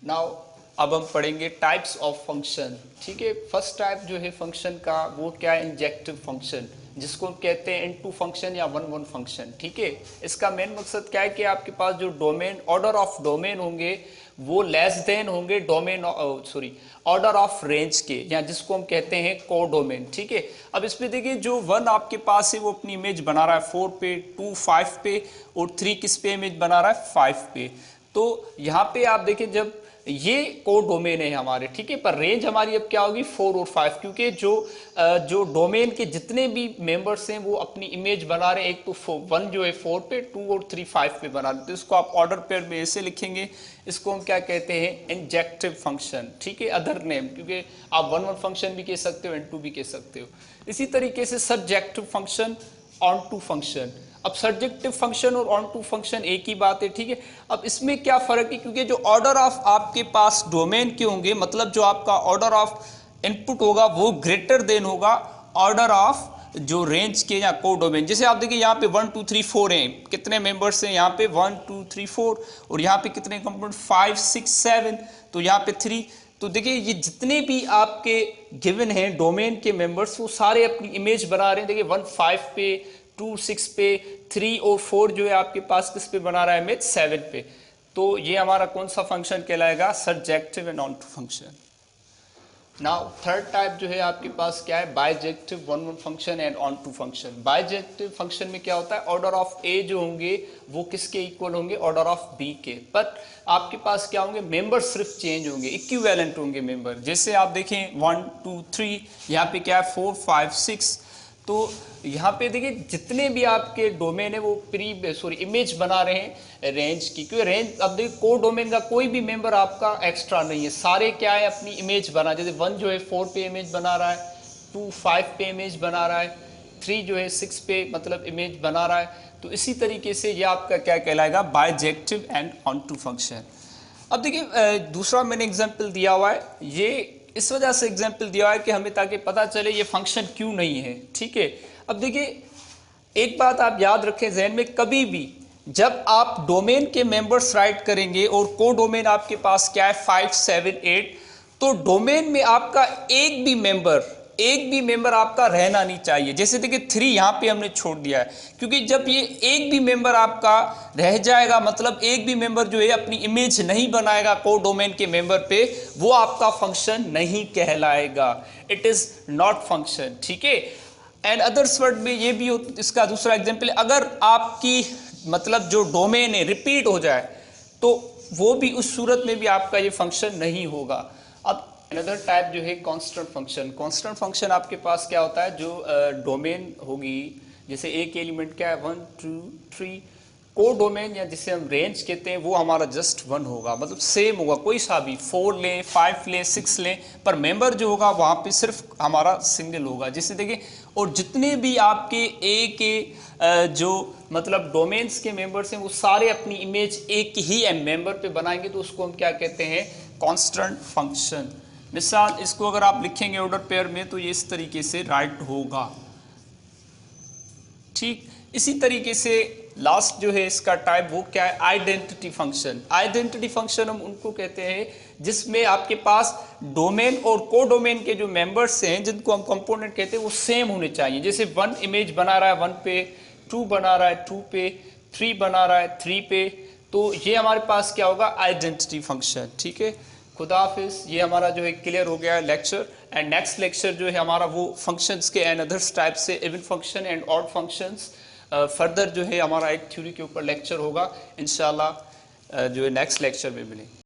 Now अब हम पढ़ेंगे टाइप्स ऑफ फंक्शन। ठीक है, फर्स्ट टाइप जो है फंक्शन का वो क्या है, इंजेक्टिव फंक्शन, जिसको हम कहते हैं इनटू फंक्शन या वन वन फंक्शन। ठीक है, इसका मेन मकसद क्या है कि आपके पास जो डोमेन ऑर्डर ऑफ डोमेन होंगे वो लेस देन होंगे डोमेन ऑर्डर ऑफ रेंज के, या जिसको हम कहते हैं को डोमेन। ठीक है, अब इसमें देखिए जो वन आपके पास है वो अपनी इमेज बना रहा है 4 पे, 2 5 पे, और 3 किस पे इमेज बना रहा है 5 पे। तो यहाँ पे आप देखिए जब ये को डोमेन है हमारे, ठीक है, पर रेंज हमारी अब क्या होगी 4 और 5, क्योंकि जो डोमेन के जितने भी मेंबर्स हैं वो अपनी इमेज बना रहे हैं। एक तो वन जो है 4 पे, 2 और 3 5 पे बना रहे हैं, तो इसको आप ऑर्डर पेयर में ऐसे लिखेंगे। इसको हम क्या कहते हैं, इंजेक्टिव फंक्शन। ठीक है, अदर नेम, क्योंकि आप वन वन फंक्शन भी कह सकते हो, इनटू भी कह सकते हो। इसी तरीके से subjective function, onto function. अब सब्जेक्टिव फंक्शन और ऑन टू फंक्शन एक ही बात है। ठीक है, अब इसमें क्या फर्क है, क्योंकि जो ऑर्डर ऑफ आपके पास डोमेन के होंगे, मतलब जो आपका ऑर्डर ऑफ इनपुट होगा वो ग्रेटर देन होगा ऑर्डर ऑफ जो रेंज के या को डोमेन। जैसे आप देखिए यहाँ पे 1 2 3 4 हैं, कितने मेंबर्स हैं यहाँ पे 1 2 3 4, और यहाँ पे कितने कंपोनेंट 5 6 7, तो यहाँ पे 3। तो देखिए ये जितने भी आपके गिवन हैं डोमेन के मेंबर्स वो सारे अपनी इमेज बना रहे हैं। देखिए 1 5 पे, 2 6 पे, 3 और 4 जो है आपके पास किस पे बना रहा है, इमेज 7 पे। तो ये हमारा कौन सा फंक्शन कहलाएगा, subjective and onto function. Now third type जो है आपके पास क्या है, bijective one one function and onto function. Bijective function में क्या होता है, ऑर्डर ऑफ ए जो होंगे वो किसके इक्वल होंगे, ऑर्डर ऑफ बी के, बट आपके पास क्या होंगे, मेंबर सिर्फ चेंज होंगे, इक्विवेलेंट होंगे मेंबर। जैसे आप देखें 1 2 3, यहाँ पे क्या है 4 5 6। तो यहाँ पे देखिए जितने भी आपके डोमेन है वो इमेज बना रहे हैं रेंज की, क्योंकि रेंज अब देखिए को डोमेन का कोई भी मेंबर आपका एक्स्ट्रा नहीं है, सारे क्या है अपनी इमेज बना। जैसे 1 जो है 4 पे इमेज बना रहा है, 2 5 पे इमेज बना रहा है, 3 जो है 6 पे मतलब इमेज बना रहा है। तो इसी तरीके से ये आपका क्या कहलाएगा, bijective and onto function. अब देखिए दूसरा मैंने एग्जाम्पल दिया हुआ है, ये इस वजह से एग्जाम्पल दिया है कि हमें ताकि पता चले ये फंक्शन क्यों नहीं है। ठीक है, अब देखिए एक बात आप याद रखें जहन में, कभी भी जब आप डोमेन के मेंबर्स राइट करेंगे और को डोमेन आपके पास क्या है 5 7 8, तो डोमेन में आपका एक भी मेंबर आपका रहना नहीं चाहिए। जैसे देखिए 3 यहाँ पे हमने छोड़ दिया है, क्योंकि जब ये एक भी मेंबर आपका रह जाएगा, मतलब एक भी मेंबर जो है अपनी इमेज नहीं बनाएगा को डोमेन के मेंबर पे, वो आपका फंक्शन नहीं कहलाएगा, इट इज नॉट फंक्शन। ठीक है, एंड अदर्स वर्ड में ये भी इसका दूसरा एग्जाम्पल है, अगर आपकी मतलब जो डोमेन है रिपीट हो जाए तो वो भी उस सूरत में भी आपका ये फंक्शन नहीं होगा। अब अनदर टाइप जो है कांस्टेंट फंक्शन। कांस्टेंट फंक्शन आपके पास क्या होता है, जो डोमेन होगी, जैसे एक एलिमेंट क्या है 1 2 3, को डोमेन या जिसे हम रेंज कहते हैं वो हमारा जस्ट 1 होगा, मतलब सेम होगा, कोई सा भी 4 लें 5 लें 6 लें, पर मेंबर जो होगा वहाँ पे सिर्फ हमारा सिंगल होगा। जैसे देखिए, और जितने भी आपके ए के जो मतलब डोमेन्स के मेंबर्स हैं वो सारे अपनी इमेज एक ही मेंबर पे बनाएंगे, तो उसको हम क्या कहते हैं, कांस्टेंट फंक्शन। मिसाल इसको अगर आप लिखेंगे ऑर्डर पेयर में तो ये इस तरीके से राइट होगा। ठीक, इसी तरीके से लास्ट जो है इसका टाइप वो क्या है, आइडेंटिटी फंक्शन। आइडेंटिटी फंक्शन हम उनको कहते हैं जिसमें आपके पास डोमेन और को डोमेन के जो मेंबर्स हैं जिनको हम कंपोनेंट कहते हैं वो सेम होने चाहिए। जैसे 1 इमेज बना रहा है 1 पे, 2 बना रहा है 2 पे, 3 बना रहा है 3 पे, तो ये हमारे पास क्या होगा, आइडेंटिटी फंक्शन। ठीक है, खुदा हाफिज। ये हमारा जो है क्लियर हो गया है लेक्चर, एंड नेक्स्ट लेक्चर जो है हमारा वो फंक्शंस के एंड अदर्स टाइप से even function and odd functions further जो है हमारा एक थ्योरी के ऊपर लेक्चर होगा इंशाल्लाह, जो है नेक्स्ट लेक्चर में मिलेंगे।